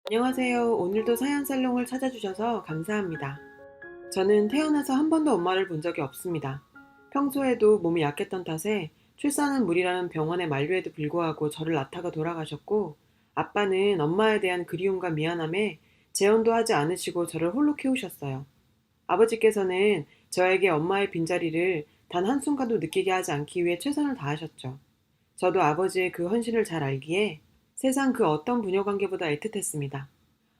안녕하세요. 오늘도 사연 살롱을 찾아주셔서 감사합니다. 저는 태어나서 한 번도 엄마를 본 적이 없습니다. 평소에도 몸이 약했던 탓에 출산은 무리라는 병원의 만류에도 불구하고 저를 낳다가 돌아가셨고, 아빠는 엄마에 대한 그리움과 미안함에 재혼도 하지 않으시고 저를 홀로 키우셨어요. 아버지께서는 저에게 엄마의 빈자리를 단 한순간도 느끼게 하지 않기 위해 최선을 다하셨죠. 저도 아버지의 그 헌신을 잘 알기에 세상 그 어떤 부녀관계보다 애틋했습니다.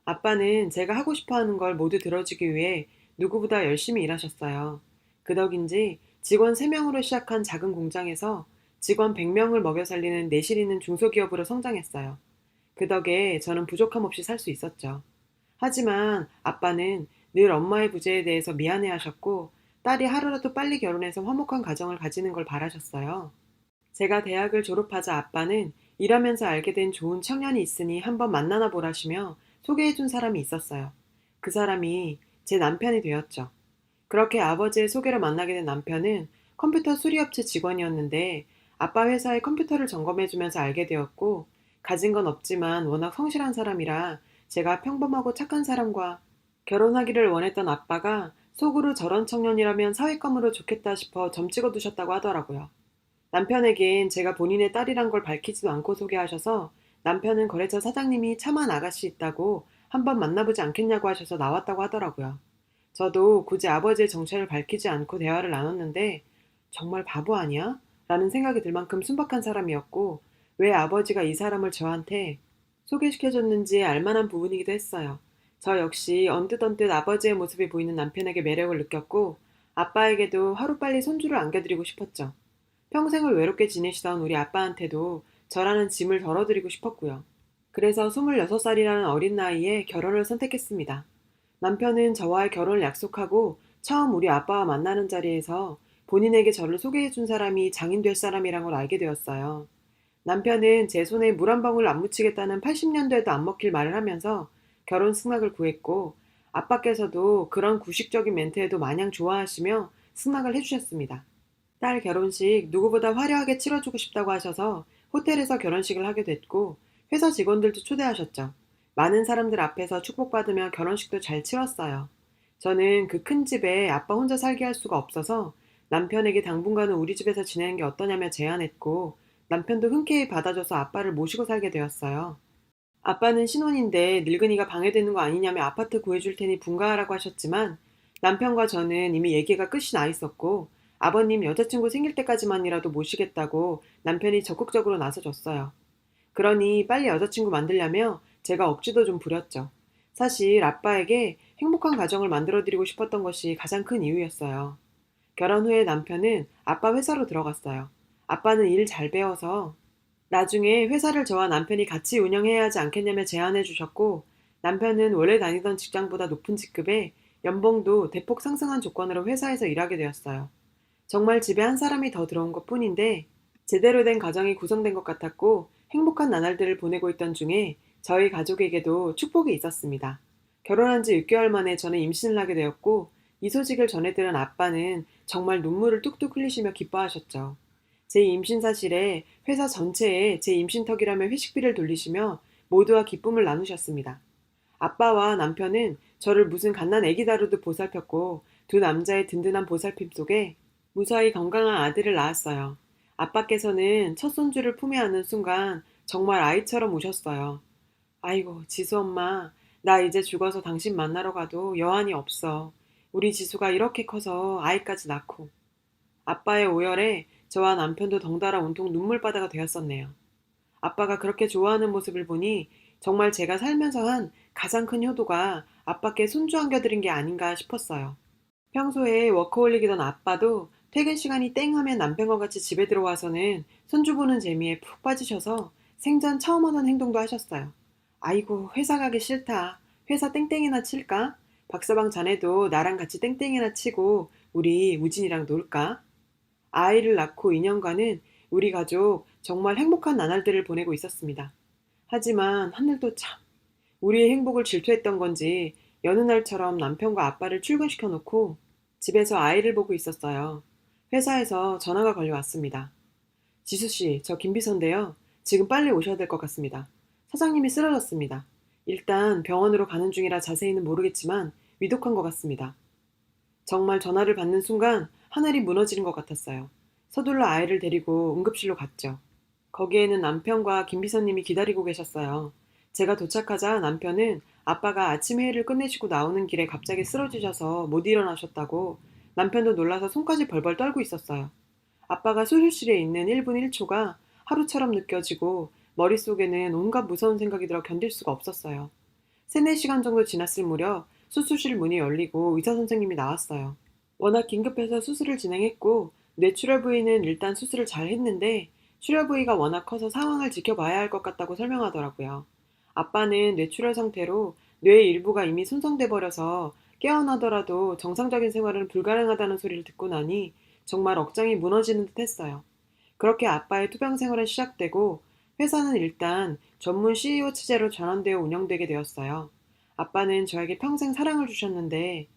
아빠는 제가 하고 싶어 하는 걸 모두 들어주기 위해 누구보다 열심히 일하셨어요. 그 덕인지 직원 3명으로 시작한 작은 공장에서 직원 100명을 먹여 살리는 내실 있는 중소기업으로 성장했어요. 그 덕에 저는 부족함 없이 살 수 있었죠. 하지만 아빠는 늘 엄마의 부재에 대해서 미안해 하셨고, 딸이 하루라도 빨리 결혼해서 화목한 가정을 가지는 걸 바라셨어요. 제가 대학을 졸업하자 아빠는 일하면서 알게 된 좋은 청년이 있으니 한번 만나나 보라시며 소개해준 사람이 있었어요. 그 사람이 제 남편이 되었죠. 그렇게 아버지의 소개로 만나게 된 남편은 컴퓨터 수리업체 직원이었는데, 아빠 회사의 컴퓨터를 점검해주면서 알게 되었고, 가진 건 없지만 워낙 성실한 사람이라 제가 평범하고 착한 사람과 결혼하기를 원했던 아빠가 속으로 저런 청년이라면 사윗감으로 좋겠다 싶어 점 찍어 두셨다고 하더라고요. 남편에겐 제가 본인의 딸이란 걸 밝히지도 않고 소개하셔서, 남편은 거래처 사장님이 참한 아가씨 있다고 한번 만나보지 않겠냐고 하셔서 나왔다고 하더라고요. 저도 굳이 아버지의 정체를 밝히지 않고 대화를 나눴는데, 정말 바보 아니야? 라는 생각이 들 만큼 순박한 사람이었고, 왜 아버지가 이 사람을 저한테 소개시켜줬는지 알만한 부분이기도 했어요. 저 역시 언뜻언뜻 아버지의 모습이 보이는 남편에게 매력을 느꼈고, 아빠에게도 하루빨리 손주를 안겨드리고 싶었죠. 평생을 외롭게 지내시던 우리 아빠한테도 저라는 짐을 덜어드리고 싶었고요. 그래서 26살이라는 어린 나이에 결혼을 선택했습니다. 남편은 저와의 결혼을 약속하고 처음 우리 아빠와 만나는 자리에서 본인에게 저를 소개해준 사람이 장인 될 사람이란 걸 알게 되었어요. 남편은 제 손에 물 한 방울 안 묻히겠다는 80년대에도 안 먹힐 말을 하면서 결혼 승낙을 구했고, 아빠께서도 그런 구식적인 멘트에도 마냥 좋아하시며 승낙을 해주셨습니다. 딸 결혼식 누구보다 화려하게 치러주고 싶다고 하셔서 호텔에서 결혼식을 하게 됐고, 회사 직원들도 초대하셨죠. 많은 사람들 앞에서 축복받으며 결혼식도 잘 치렀어요. 저는 그 큰 집에 아빠 혼자 살게 할 수가 없어서 남편에게 당분간은 우리 집에서 지내는 게 어떠냐며 제안했고, 남편도 흔쾌히 받아줘서 아빠를 모시고 살게 되었어요. 아빠는 신혼인데 늙은이가 방해되는 거 아니냐며 아파트 구해줄 테니 분가하라고 하셨지만, 남편과 저는 이미 얘기가 끝이 나 있었고, 아버님 여자친구 생길 때까지만이라도 모시겠다고 남편이 적극적으로 나서줬어요. 그러니 빨리 여자친구 만들려며 제가 억지도 좀 부렸죠. 사실 아빠에게 행복한 가정을 만들어드리고 싶었던 것이 가장 큰 이유였어요. 결혼 후에 남편은 아빠 회사로 들어갔어요. 아빠는 일 잘 배워서 나중에 회사를 저와 남편이 같이 운영해야 하지 않겠냐며 제안해 주셨고, 남편은 원래 다니던 직장보다 높은 직급에 연봉도 대폭 상승한 조건으로 회사에서 일하게 되었어요. 정말 집에 한 사람이 더 들어온 것 뿐인데, 제대로 된 가정이 구성된 것 같았고 행복한 나날들을 보내고 있던 중에 저희 가족에게도 축복이 있었습니다. 결혼한 지 6개월 만에 저는 임신을 하게 되었고, 이 소식을 전해 들은 아빠는 정말 눈물을 뚝뚝 흘리시며 기뻐하셨죠. 제 임신 사실에 회사 전체에 제 임신턱이라며 회식비를 돌리시며 모두와 기쁨을 나누셨습니다. 아빠와 남편은 저를 무슨 갓난 아기 다루듯 보살폈고, 두 남자의 든든한 보살핌 속에 무사히 건강한 아들을 낳았어요. 아빠께서는 첫 손주를 품에 안는 순간 정말 아이처럼 우셨어요. 아이고, 지수 엄마, 나 이제 죽어서 당신 만나러 가도 여한이 없어. 우리 지수가 이렇게 커서 아이까지 낳고. 아빠의 오열에 저와 남편도 덩달아 온통 눈물바다가 되었었네요. 아빠가 그렇게 좋아하는 모습을 보니 정말 제가 살면서 한 가장 큰 효도가 아빠께 손주 안겨드린 게 아닌가 싶었어요. 평소에 워커홀릭이던 아빠도 퇴근 시간이 땡 하면 남편과 같이 집에 들어와서는 손주 보는 재미에 푹 빠지셔서 생전 처음 하던 행동도 하셨어요. 아이고, 회사 가기 싫다. 회사 땡땡이나 칠까? 박서방 자네도 나랑 같이 땡땡이나 치고 우리 우진이랑 놀까? 아이를 낳고 2년간은 우리 가족 정말 행복한 나날들을 보내고 있었습니다. 하지만 하늘도 참, 우리의 행복을 질투했던 건지 여느 날처럼 남편과 아빠를 출근시켜 놓고 집에서 아이를 보고 있었어요. 회사에서 전화가 걸려왔습니다. 지수씨, 저 김비서인데요. 지금 빨리 오셔야 될 것 같습니다. 사장님이 쓰러졌습니다. 일단 병원으로 가는 중이라 자세히는 모르겠지만 위독한 것 같습니다. 정말 전화를 받는 순간 하늘이 무너지는 것 같았어요. 서둘러 아이를 데리고 응급실로 갔죠. 거기에는 남편과 김 비서님이 기다리고 계셨어요. 제가 도착하자 남편은 아빠가 아침 회의를 끝내시고 나오는 길에 갑자기 쓰러지셔서 못 일어나셨다고 남편도 놀라서 손까지 벌벌 떨고 있었어요. 아빠가 수술실에 있는 1분 1초가 하루처럼 느껴지고 머릿속에는 온갖 무서운 생각이 들어 견딜 수가 없었어요. 3, 4시간 정도 지났을 무렵 수술실 문이 열리고 의사 선생님이 나왔어요. 워낙 긴급해서 수술을 진행했고 뇌출혈 부위는 일단 수술을 잘 했는데 출혈 부위가 워낙 커서 상황을 지켜봐야 할 것 같다고 설명하더라고요. 아빠는 뇌출혈 상태로 뇌의 일부가 이미 손상돼 버려서 깨어나더라도 정상적인 생활은 불가능하다는 소리를 듣고 나니 정말 억장이 무너지는 듯 했어요. 그렇게 아빠의 투병 생활은 시작되고 회사는 일단 전문 CEO 체제로 전환되어 운영되게 되었어요. 아빠는 저에게 평생 사랑을 주셨는데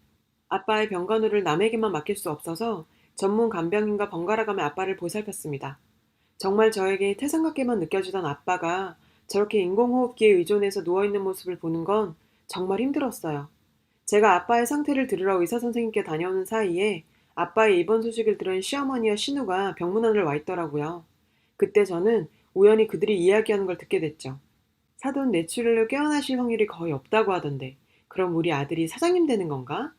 아빠의 병간호를 남에게만 맡길 수 없어서 전문 간병인과 번갈아가며 아빠를 보살폈습니다. 정말 저에게 태산 같게만 느껴지던 아빠가 저렇게 인공호흡기에 의존해서 누워있는 모습을 보는 건 정말 힘들었어요. 제가 아빠의 상태를 들으러 의사 선생님께 다녀오는 사이에 아빠의 입원 소식을 들은 시어머니와 신우가 병문안을 와 있더라고요. 그때 저는 우연히 그들이 이야기하는 걸 듣게 됐죠. 사돈 뇌출혈로 깨어나실 확률이 거의 없다고 하던데 그럼 우리 아들이 사장님 되는 건가?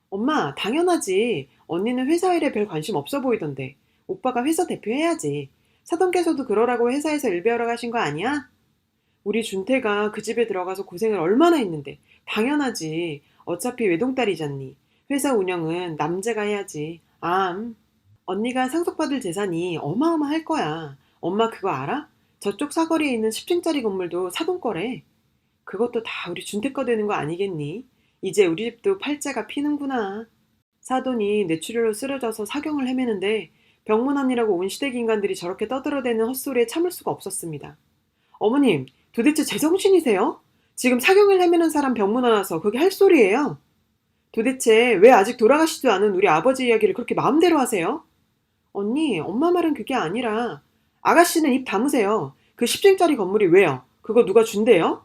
엄마, 당연하지. 언니는 회사 일에 별 관심 없어 보이던데. 오빠가 회사 대표 해야지. 사돈께서도 그러라고 회사에서 일 배우러 가신 거 아니야? 우리 준태가 그 집에 들어가서 고생을 얼마나 했는데. 당연하지. 어차피 외동딸이잖니. 회사 운영은 남자가 해야지. 언니가 상속받을 재산이 어마어마할 거야. 엄마 그거 알아? 저쪽 사거리에 있는 10층짜리 건물도 사돈 거래. 그것도 다 우리 준태 거 되는 거 아니겠니? 이제 우리 집도 팔자가 피는구나. 사돈이 뇌출혈로 쓰러져서 사경을 헤매는데 병문안이라고 온 시댁 인간들이 저렇게 떠들어대는 헛소리에 참을 수가 없었습니다. 어머님, 도대체 제정신이세요? 지금 사경을 헤매는 사람 병문안 와서 그게 할 소리예요? 도대체 왜 아직 돌아가시지도 않은 우리 아버지 이야기를 그렇게 마음대로 하세요? 언니, 엄마 말은 그게 아니라 아가씨는 입 다무세요. 그 10층짜리 건물이 왜요? 그거 누가 준대요?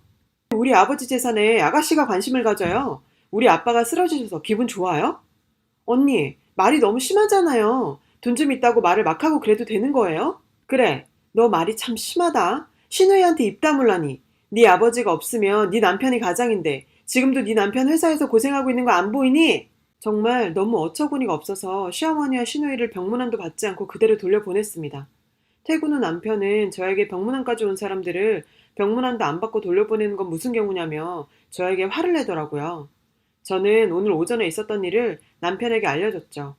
우리 아버지 재산에 아가씨가 관심을 가져요. 우리 아빠가 쓰러지셔서 기분 좋아요? 언니, 말이 너무 심하잖아요. 돈 좀 있다고 말을 막 하고 그래도 되는 거예요? 그래, 너 말이 참 심하다. 신우이한테 입 다물라니. 네 아버지가 없으면 네 남편이 가장인데 지금도 네 남편 회사에서 고생하고 있는 거 안 보이니? 정말 너무 어처구니가 없어서 시어머니와 신우이를 병문안도 받지 않고 그대로 돌려보냈습니다. 퇴근 후 남편은 저에게 병문안까지 온 사람들을 병문안도 안 받고 돌려보내는 건 무슨 경우냐며 저에게 화를 내더라고요. 저는 오늘 오전에 있었던 일을 남편에게 알려줬죠.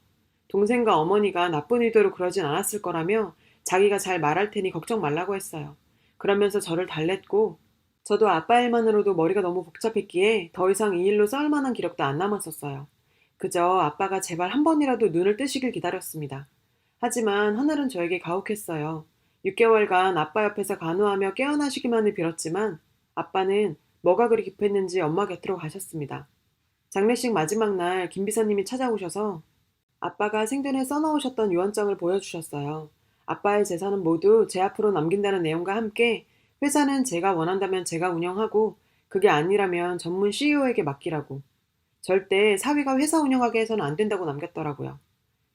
동생과 어머니가 나쁜 의도로 그러진 않았을 거라며 자기가 잘 말할 테니 걱정 말라고 했어요. 그러면서 저를 달랬고 저도 아빠 일만으로도 머리가 너무 복잡했기에 더 이상 이 일로 싸울 만한 기력도 안 남았었어요. 그저 아빠가 제발 한 번이라도 눈을 뜨시길 기다렸습니다. 하지만 하늘은 저에게 가혹했어요. 6개월간 아빠 옆에서 간호하며 깨어나시기만을 빌었지만 아빠는 뭐가 그리 급했는지 엄마 곁으로 가셨습니다. 장례식 마지막 날 김 비서님이 찾아오셔서 아빠가 생전에 써놓으셨던 유언장을 보여주셨어요. 아빠의 재산은 모두 제 앞으로 남긴다는 내용과 함께 회사는 제가 원한다면 제가 운영하고 그게 아니라면 전문 CEO에게 맡기라고. 절대 사위가 회사 운영하게 해서는 안 된다고 남겼더라고요.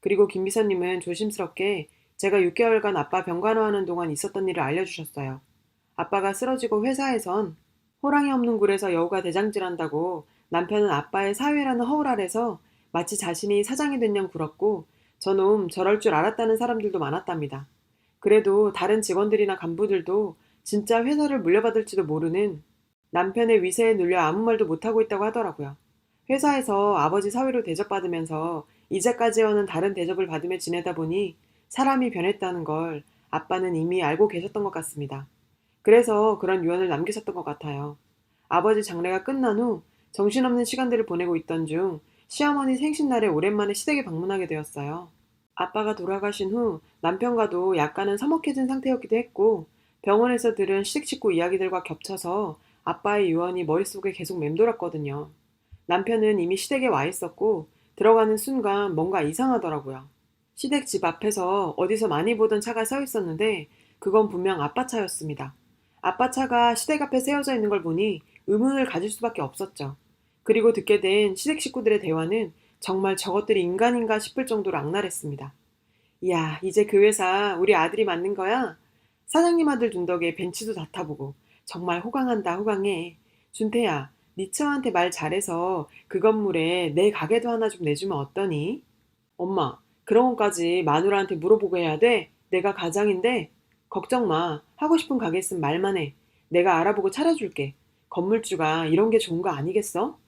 그리고 김 비서님은 조심스럽게 제가 6개월간 아빠 병간호하는 동안 있었던 일을 알려주셨어요. 아빠가 쓰러지고 회사에선 호랑이 없는 굴에서 여우가 대장질한다고 남편은 아빠의 사위라는 허울 아래서 마치 자신이 사장이 된 양 굴었고 저놈 저럴 줄 알았다는 사람들도 많았답니다. 그래도 다른 직원들이나 간부들도 진짜 회사를 물려받을지도 모르는 남편의 위세에 눌려 아무 말도 못하고 있다고 하더라고요. 회사에서 아버지 사위로 대접받으면서 이제까지와는 다른 대접을 받으며 지내다 보니 사람이 변했다는 걸 아빠는 이미 알고 계셨던 것 같습니다. 그래서 그런 유언을 남기셨던 것 같아요. 아버지 장례가 끝난 후 정신없는 시간들을 보내고 있던 중 시어머니 생신날에 오랜만에 시댁에 방문하게 되었어요. 아빠가 돌아가신 후 남편과도 약간은 서먹해진 상태였기도 했고 병원에서 들은 시댁 식구 이야기들과 겹쳐서 아빠의 유언이 머릿속에 계속 맴돌았거든요. 남편은 이미 시댁에 와 있었고 들어가는 순간 뭔가 이상하더라고요. 시댁 집 앞에서 어디서 많이 보던 차가 서 있었는데 그건 분명 아빠 차였습니다. 아빠 차가 시댁 앞에 세워져 있는 걸 보니 의문을 가질 수밖에 없었죠. 그리고 듣게 된 시댁 식구들의 대화는 정말 저것들이 인간인가 싶을 정도로 악랄했습니다. 야, 이제 그 회사 우리 아들이 맡는 거야? 사장님 아들 둔 덕에 벤치도 다 타보고 정말 호강한다 호강해. 준태야, 네 처한테 말 잘해서 그 건물에 내 가게도 하나 좀 내주면 어떠니? 엄마, 그런 것까지 마누라한테 물어보고 해야 돼? 내가 가장인데? 걱정 마. 하고 싶은 가게 있으면 말만 해. 내가 알아보고 차려줄게. 건물주가 이런 게 좋은 거 아니겠어?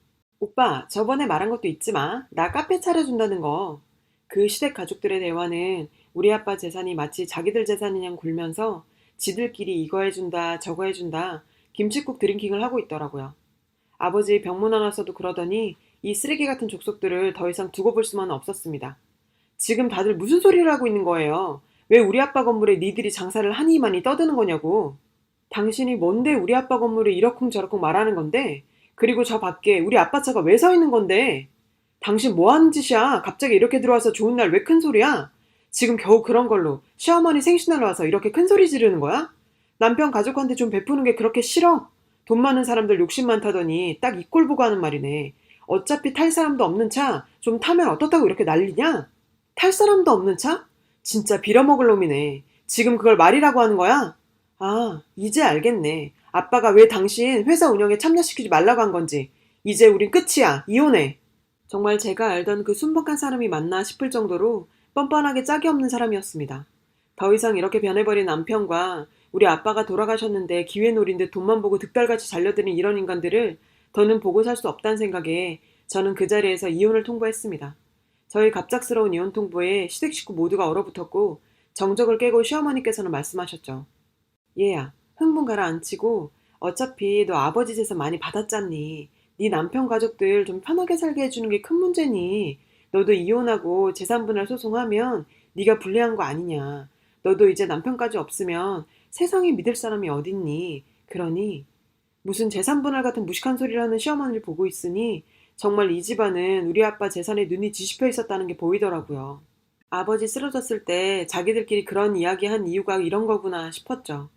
오빠, 저번에 말한 것도 잊지 마. 나 카페 차려준다는 거. 그 시댁 가족들의 대화는 우리 아빠 재산이 마치 자기들 재산이냥 굴면서 지들끼리 이거 해준다, 저거 해준다, 김칫국 드링킹을 하고 있더라고요. 아버지 병문안 와서도 그러더니 이 쓰레기 같은 족속들을 더 이상 두고 볼 수만은 없었습니다. 지금 다들 무슨 소리를 하고 있는 거예요? 왜 우리 아빠 건물에 니들이 장사를 하니 많이 떠드는 거냐고. 당신이 뭔데 우리 아빠 건물에 이러쿵저러쿵 말하는 건데? 그리고 저 밖에 우리 아빠 차가 왜 서 있는 건데? 당신 뭐 하는 짓이야? 갑자기 이렇게 들어와서 좋은 날 왜 큰 소리야? 지금 겨우 그런 걸로 시어머니 생신날 와서 이렇게 큰 소리 지르는 거야? 남편 가족한테 좀 베푸는 게 그렇게 싫어? 돈 많은 사람들 욕심 많다더니 딱 이 꼴 보고 하는 말이네. 어차피 탈 사람도 없는 차 좀 타면 어떻다고 이렇게 난리냐? 탈 사람도 없는 차? 진짜 빌어먹을 놈이네. 지금 그걸 말이라고 하는 거야? 아, 이제 알겠네. 아빠가 왜 당신 회사 운영에 참여시키지 말라고 한 건지. 이제 우린 끝이야. 이혼해. 정말 제가 알던 그 순박한 사람이 맞나 싶을 정도로 뻔뻔하게 짝이 없는 사람이었습니다. 더 이상 이렇게 변해버린 남편과 우리 아빠가 돌아가셨는데 기회노린 듯 돈만 보고 득달같이 잘려드는 이런 인간들을 더는 보고 살 수 없다는 생각에 저는 그 자리에서 이혼을 통보했습니다. 저희 갑작스러운 이혼 통보에 시댁 식구 모두가 얼어붙었고 정적을 깨고 시어머니께서는 말씀하셨죠. 얘야, 흥분 가라앉히고 어차피 너 아버지 재산 많이 받았잖니. 네 남편 가족들 좀 편하게 살게 해주는 게 큰 문제니. 너도 이혼하고 재산분할 소송하면 네가 불리한 거 아니냐. 너도 이제 남편까지 없으면 세상에 믿을 사람이 어딨니. 그러니 무슨 재산분할 같은 무식한 소리를 하는 시어머니를 보고 있으니 정말 이 집안은 우리 아빠 재산에 눈이 뒤집혀 있었다는 게 보이더라고요. 아버지 쓰러졌을 때 자기들끼리 그런 이야기 한 이유가 이런 거구나 싶었죠.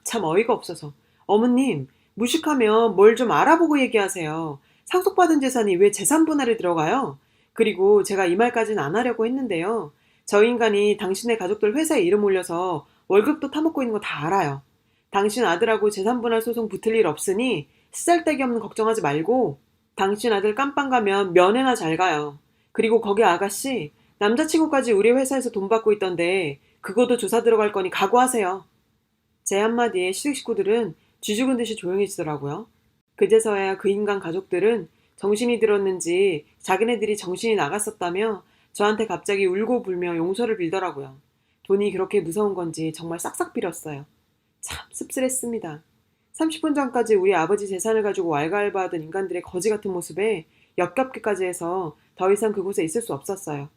참 어이가 없어서. 어머님, 무식하면 뭘 좀 알아보고 얘기하세요. 상속받은 재산이 왜 재산 분할에 들어가요? 그리고 제가 이 말까지는 안 하려고 했는데요. 저 인간이 당신의 가족들 회사에 이름 올려서 월급도 타먹고 있는 거 다 알아요. 당신 아들하고 재산 분할 소송 붙을 일 없으니 쓰잘데기 없는 걱정하지 말고 당신 아들 깜빵 가면 면회나 잘 가요. 그리고 거기 아가씨, 남자친구까지 우리 회사에서 돈 받고 있던데 그거도 조사 들어갈 거니 각오하세요. 제 한마디에 시댁 식구들은 쥐죽은 듯이 조용해지더라고요. 그제서야 그 인간 가족들은 정신이 들었는지 자기네들이 정신이 나갔었다며 저한테 갑자기 울고 불며 용서를 빌더라고요. 돈이 그렇게 무서운 건지 정말 싹싹 빌었어요. 참 씁쓸했습니다. 30분 전까지 우리 아버지 재산을 가지고 왈가왈부하던 인간들의 거지 같은 모습에 역겹기까지 해서 더 이상 그곳에 있을 수 없었어요.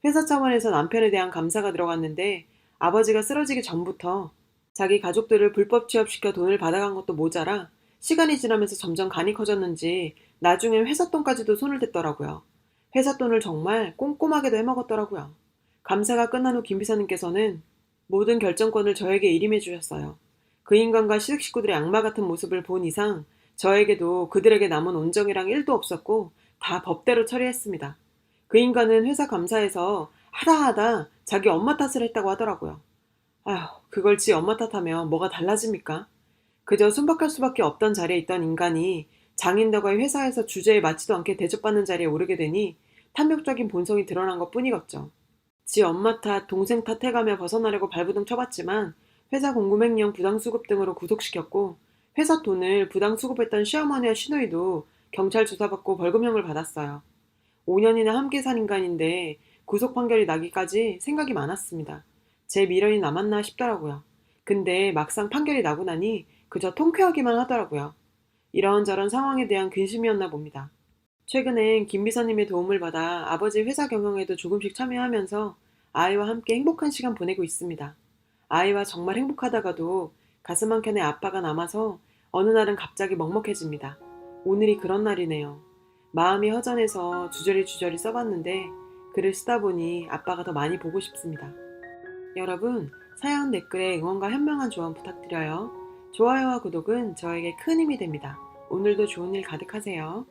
회사 차원에서 남편에 대한 감사가 들어갔는데 아버지가 쓰러지기 전부터 자기 가족들을 불법 취업시켜 돈을 받아간 것도 모자라 시간이 지나면서 점점 간이 커졌는지 나중엔 회사 돈까지도 손을 댔더라고요. 회사 돈을 정말 꼼꼼하게도 해먹었더라고요. 감사가 끝난 후 김 비서님께서는 모든 결정권을 저에게 일임해 주셨어요. 그 인간과 시댁 식구들의 악마 같은 모습을 본 이상 저에게도 그들에게 남은 온정이랑 1도 없었고 다 법대로 처리했습니다. 그 인간은 회사 감사에서 하다 자기 엄마 탓을 했다고 하더라고요. 아휴, 그걸 지 엄마 탓하면 뭐가 달라집니까? 그저 순박할 수밖에 없던 자리에 있던 인간이 장인덕의 회사에서 주제에 맞지도 않게 대접받는 자리에 오르게 되니 탐욕적인 본성이 드러난 것 뿐이겠죠. 지 엄마 탓, 동생 탓 해가며 벗어나려고 발부둥 쳐봤지만 회사 공금횡령 부당수급 등으로 구속시켰고 회사 돈을 부당수급했던 시어머니와 시누이도 경찰 조사받고 벌금형을 받았어요. 5년이나 함께 산 인간인데 구속 판결이 나기까지 생각이 많았습니다. 제 미련이 남았나 싶더라고요. 근데 막상 판결이 나고 나니 그저 통쾌하기만 하더라고요. 이런저런 상황에 대한 근심이었나 봅니다. 최근엔 김 비서님의 도움을 받아 아버지 회사 경영에도 조금씩 참여하면서 아이와 함께 행복한 시간 보내고 있습니다. 아이와 정말 행복하다가도 가슴 한켠에 아빠가 남아서 어느 날은 갑자기 먹먹해집니다. 오늘이 그런 날이네요. 마음이 허전해서 주저리 써봤는데 글을 쓰다 보니 아빠가 더 많이 보고 싶습니다. 여러분, 사연 댓글에 응원과 현명한 조언 부탁드려요. 좋아요와 구독은 저에게 큰 힘이 됩니다. 오늘도 좋은 일 가득하세요.